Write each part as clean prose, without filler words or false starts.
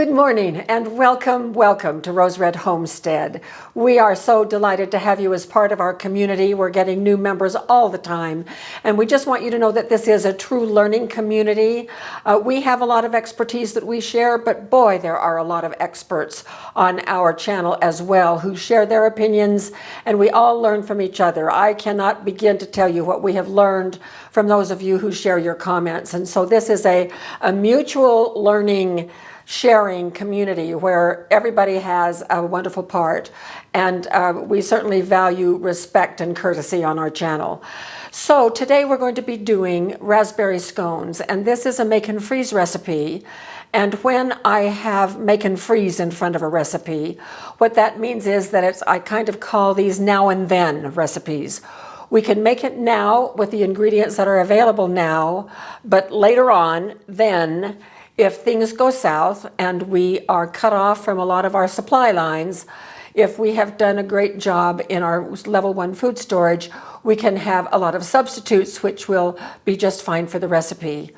Good morning and welcome to Rose Red Homestead. We are so delighted to have you as part of our community. We're getting new members all the time, and we just want you to know that this is a true learning community. We have a lot of expertise that we share, but boy, there are a lot of experts on our channel as well who share their opinions, and we all learn from each other. I cannot begin to tell you what we have learned from those of you who share your comments, and so this is a mutual learning sharing community where everybody has a wonderful part, and we certainly value respect and courtesy on our channel. So today we're going to be doing raspberry scones, and this is a make and freeze recipe. And when I have make and freeze in front of a recipe, what that means is that I kind of call these now and then recipes. We can make it now with the ingredients that are available now, but later on, then, if things go south and we are cut off from a lot of our supply lines, if we have done a great job in our level 1 food storage, we can have a lot of substitutes which will be just fine for the recipe.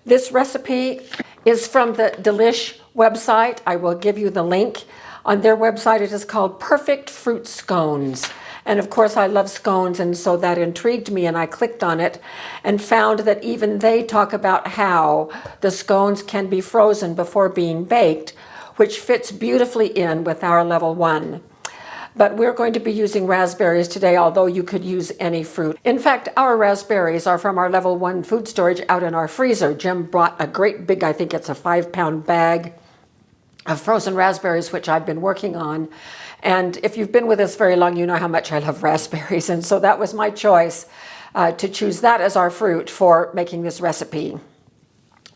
This recipe is from the Delish website. I will give you the link. On their website, it is called Perfect Fruit Scones. And of course, I love scones, and so that intrigued me, and I clicked on it and found that even they talk about how the scones can be frozen before being baked, which fits beautifully in with our level 1. But we're going to be using raspberries today, although you could use any fruit. In fact, our raspberries are from our level 1 food storage out in our freezer. Jim brought a great big, I think it's a 5-pound bag of frozen raspberries, which I've been working on. And if you've been with us very long, you know how much I love raspberries. And so that was my choice to choose that as our fruit for making this recipe.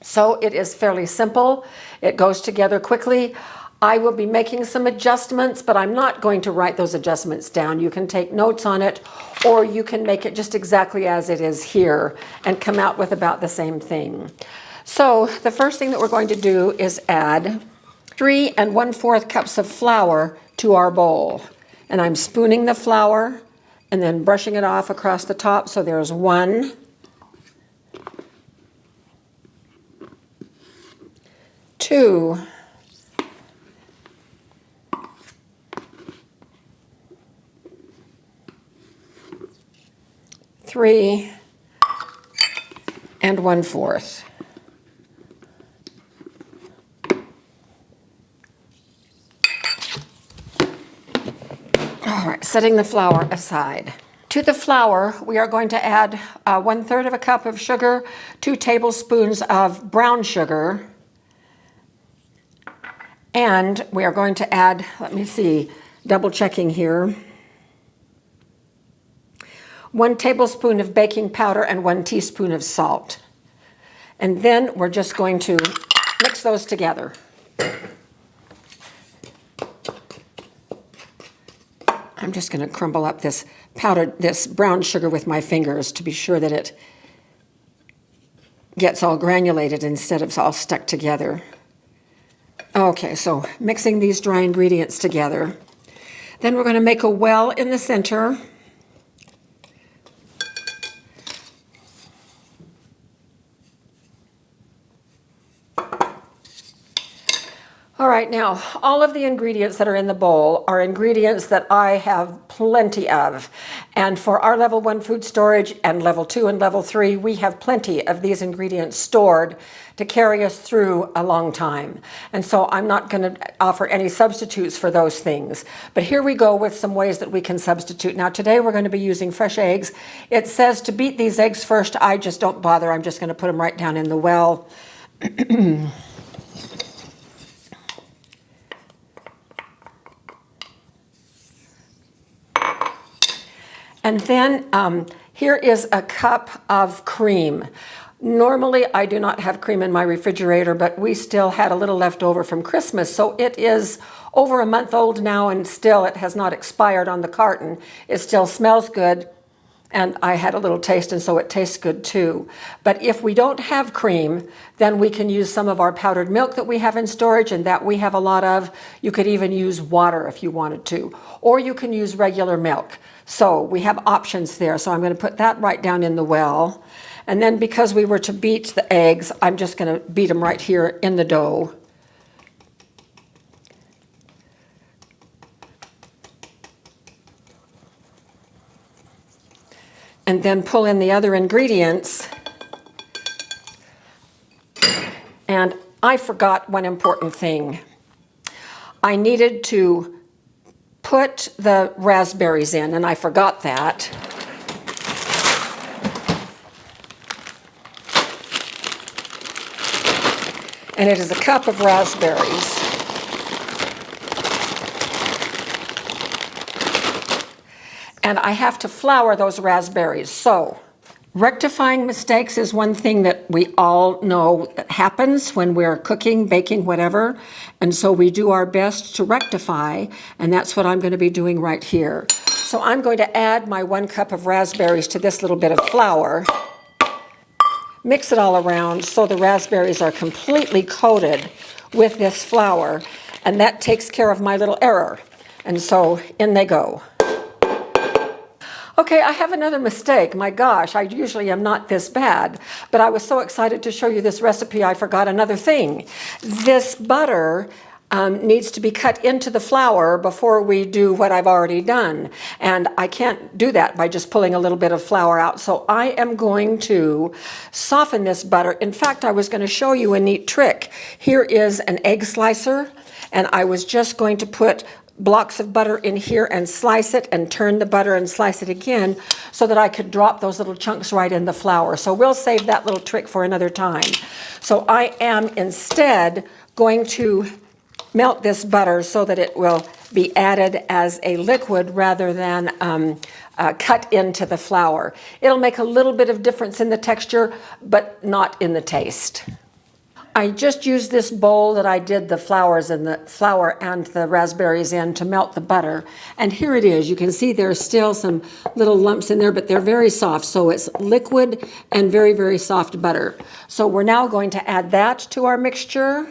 So it is fairly simple. It goes together quickly. I will be making some adjustments, but I'm not going to write those adjustments down. You can take notes on it, or you can make it just exactly as it is here and come out with about the same thing. So the first thing that we're going to do is add 3 1/4 cups of flour to our bowl. And I'm spooning the flour and then brushing it off across the top. So there's 1, 2, 3 1/4. All right, setting the flour aside. To the flour, we are going to add 1/3 of a cup of sugar, 2 tablespoons of brown sugar, and we are going to add, let me see, double checking here, 1 tablespoon of baking powder and 1 teaspoon of salt. And then we're just going to mix those together. I'm just going to crumble up this brown sugar with my fingers to be sure that it gets all granulated instead of all stuck together. Okay, so mixing these dry ingredients together. Then we're going to make a well in the center. All right, now, all of the ingredients that are in the bowl are ingredients that I have plenty of. And for our level 1 food storage and level 2 and level 3, we have plenty of these ingredients stored to carry us through a long time. And so I'm not going to offer any substitutes for those things. But here we go with some ways that we can substitute. Now, today we're going to be using fresh eggs. It says to beat these eggs first. I just don't bother. I'm just going to put them right down in the well. And then here is a cup of cream. Normally, I do not have cream in my refrigerator, but we still had a little left over from Christmas. So it is over a month old now, and still it has not expired on the carton. It still smells good, and I had a little taste, and so it tastes good too. But if we don't have cream, then we can use some of our powdered milk that we have in storage, and that we have a lot of. You could even use water if you wanted to, or you can use regular milk. So we have options there. So I'm going to put that right down in the well. And then because we were to beat the eggs, I'm just going to beat them right here in the dough. and then pull in the other ingredients. And I forgot one important thing. I needed to put the raspberries in, and I forgot that. And it is a cup of raspberries. And I have to flour those raspberries. So, rectifying mistakes is one thing that we all know that happens when we're cooking, baking, whatever. And so we do our best to rectify, and that's what I'm going to be doing right here. So I'm going to add my 1 cup of raspberries to this little bit of flour. Mix it all around so the raspberries are completely coated with this flour, and that takes care of my little error. And so in they go. Okay, I have another mistake. My gosh, I usually am not this bad, but I was so excited to show you this recipe, I forgot another thing. This butter needs to be cut into the flour before we do what I've already done. And I can't do that by just pulling a little bit of flour out. So I am going to soften this butter. In fact, I was going to show you a neat trick. Here is an egg slicer, and I was just going to put blocks of butter in here and slice it and turn the butter and slice it again so that I could drop those little chunks right in the flour. So we'll save that little trick for another time. So I am instead going to melt this butter so that it will be added as a liquid rather than cut into the flour. It'll make a little bit of difference in the texture, but not in the taste. I just used this bowl that I did the flour and the raspberries in to melt the butter. And here it is. You can see there's still some little lumps in there, but they're very soft. So it's liquid and very, very soft butter. So we're now going to add that to our mixture.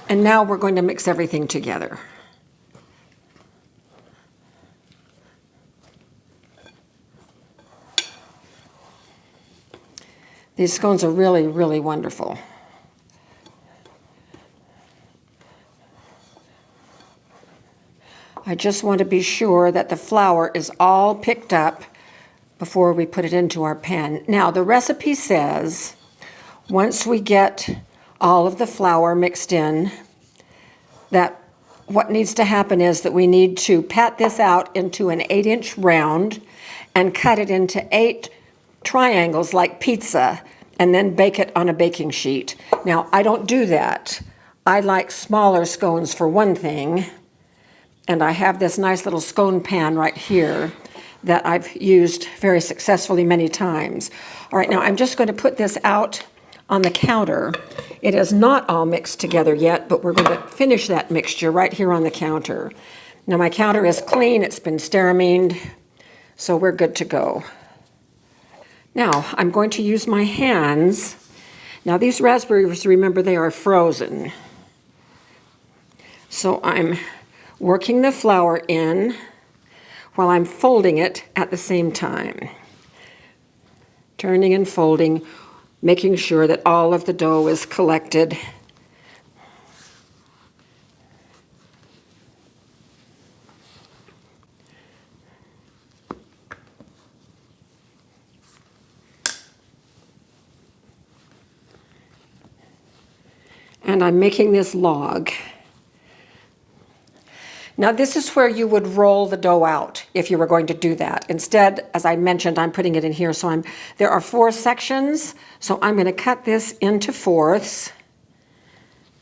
And now we're going to mix everything together. These scones are really, really wonderful. I just want to be sure that the flour is all picked up before we put it into our pan. Now, the recipe says once we get all of the flour mixed in, that what needs to happen is that we need to pat this out into an 8-inch round and cut it into 8 triangles like pizza, and then bake it on a baking sheet. Now, I don't do that. I like smaller scones for one thing, and I have this nice little scone pan right here that I've used very successfully many times. All right, now I'm just going to put this out on the counter. It is not all mixed together yet, but we're going to finish that mixture right here on the counter. Now, my counter is clean. It's been stearined, so we're good to go. Now, I'm going to use my hands. Now, these raspberries, remember, they are frozen. So I'm working the flour in while I'm folding it at the same time. Turning and folding, making sure that all of the dough is collected. And I'm making this log. Now, this is where you would roll the dough out if you were going to do that. Instead, as I mentioned, I'm putting it in here. So there are 4 sections. So I'm going to cut this into 4ths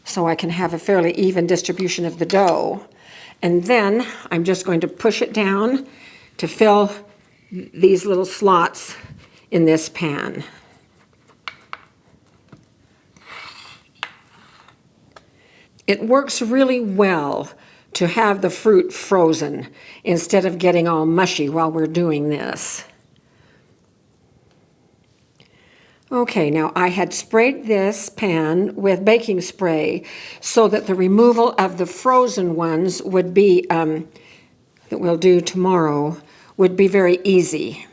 so I can have a fairly even distribution of the dough. And then I'm just going to push it down to fill these little slots in this pan. It works really well to have the fruit frozen instead of getting all mushy while we're doing this. Okay, now I had sprayed this pan with baking spray so that the removal of the frozen ones would be, that we'll do tomorrow, would be very easy.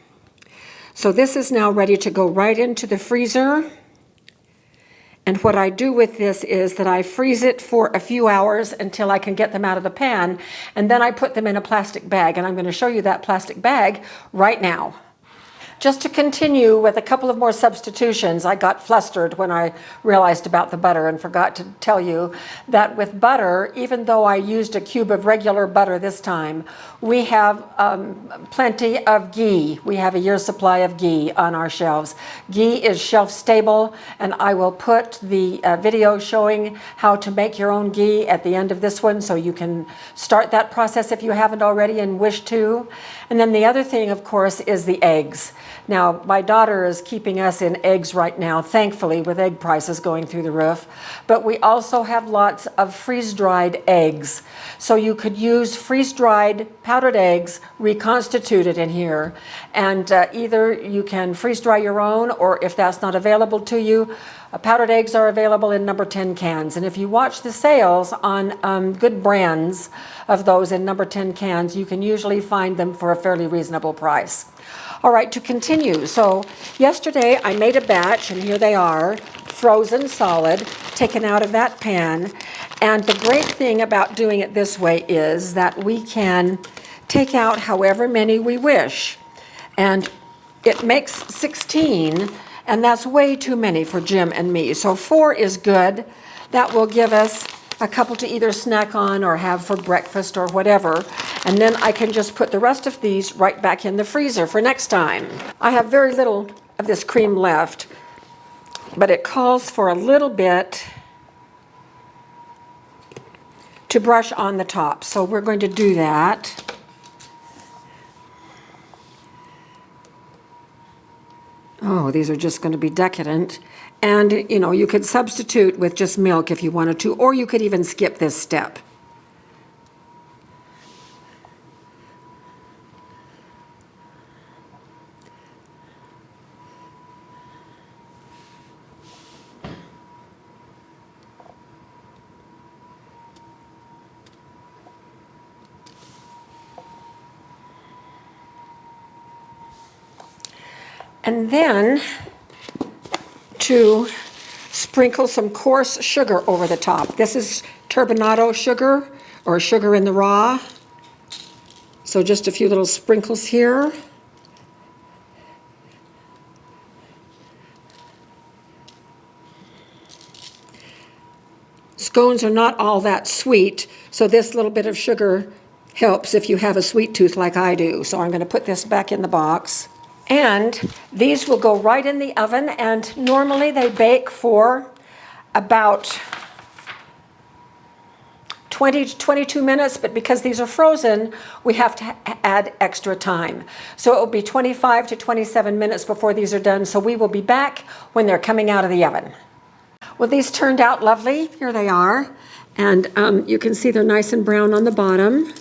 So this is now ready to go right into the freezer. And what I do with this is that I freeze it for a few hours until I can get them out of the pan, and then I put them in a plastic bag, and I'm going to show you that plastic bag right now. Just to continue with a couple of more substitutions, I got flustered when I realized about the butter and forgot to tell you that with butter, even though I used a cube of regular butter this time, we have plenty of ghee. We have a year's supply of ghee on our shelves. Ghee is shelf stable, and I will put the video showing how to make your own ghee at the end of this one, so you can start that process if you haven't already and wish to. And then the other thing, of course, is the eggs. Now, my daughter is keeping us in eggs right now, thankfully, with egg prices going through the roof. But we also have lots of freeze-dried eggs. So you could use freeze-dried powdered eggs reconstituted in here. And either you can freeze-dry your own, or if that's not available to you, powdered eggs are available in number 10 cans. And if you watch the sales on good brands of those in number 10 cans, you can usually find them for a fairly reasonable price. All right, to continue. So yesterday I made a batch, and here they are, frozen solid, taken out of that pan. And the great thing about doing it this way is that we can take out however many we wish. And it makes 16, and that's way too many for Jim and me. So 4 is good. That will give us a couple to either snack on or have for breakfast or whatever. And then I can just put the rest of these right back in the freezer for next time. I have very little of this cream left, but it calls for a little bit to brush on the top. So we're going to do that. Oh, these are just going to be decadent. And, you know, you could substitute with just milk if you wanted to, or you could even skip this step. And then to sprinkle some coarse sugar over the top. This is turbinado sugar, or sugar in the raw. So just a few little sprinkles here. Scones are not all that sweet, so this little bit of sugar helps if you have a sweet tooth like I do. So I'm going to put this back in the box. And these will go right in the oven, and normally they bake for about 20 to 22 minutes, but because these are frozen, we have to add extra time. So it will be 25 to 27 minutes before these are done, so we will be back when they're coming out of the oven. Well, these turned out lovely. Here they are. And you can see they're nice and brown on the bottom.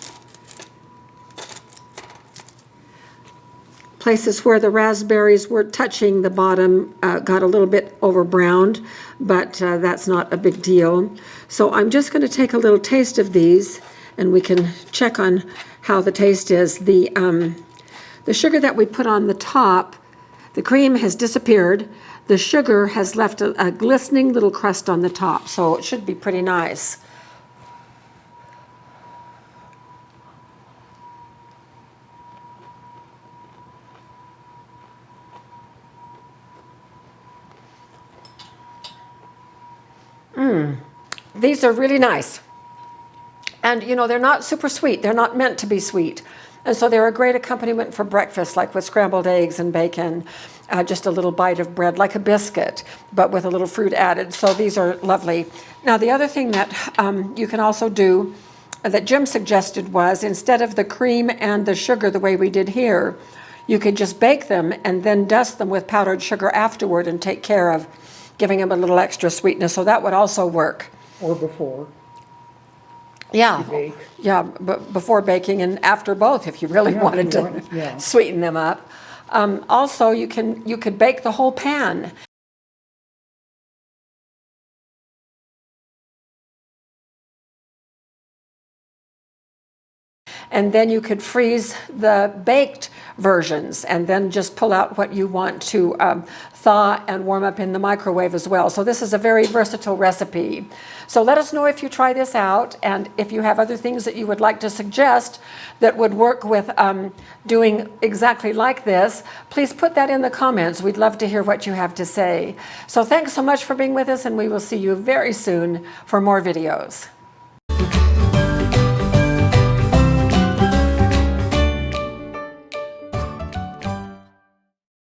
Places where the raspberries were touching the bottom got a little bit over browned, but that's not a big deal. So I'm just going to take a little taste of these, and we can check on how the taste is. The sugar that we put on the top, the cream has disappeared. The sugar has left a glistening little crust on the top, so it should be pretty nice. These are really nice. And, you know, they're not super sweet. They're not meant to be sweet. And so they're a great accompaniment for breakfast, like with scrambled eggs and bacon, just a little bite of bread, like a biscuit, but with a little fruit added. So these are lovely. Now, the other thing that you can also do that Jim suggested was, instead of the cream and the sugar the way we did here, you could just bake them and then dust them with powdered sugar afterward and take care of giving them a little extra sweetness. So that would also work. Or before. Yeah, You bake. yeah, but before baking and after both, if you really wanted to sweeten them up. Also, you could bake the whole pan. and then you could freeze the baked versions and then just pull out what you want to thaw and warm up in the microwave as well. So this is a very versatile recipe. So let us know if you try this out, and if you have other things that you would like to suggest that would work with doing exactly like this, please put that in the comments. We'd love to hear what you have to say. So thanks so much for being with us, and we will see you very soon for more videos.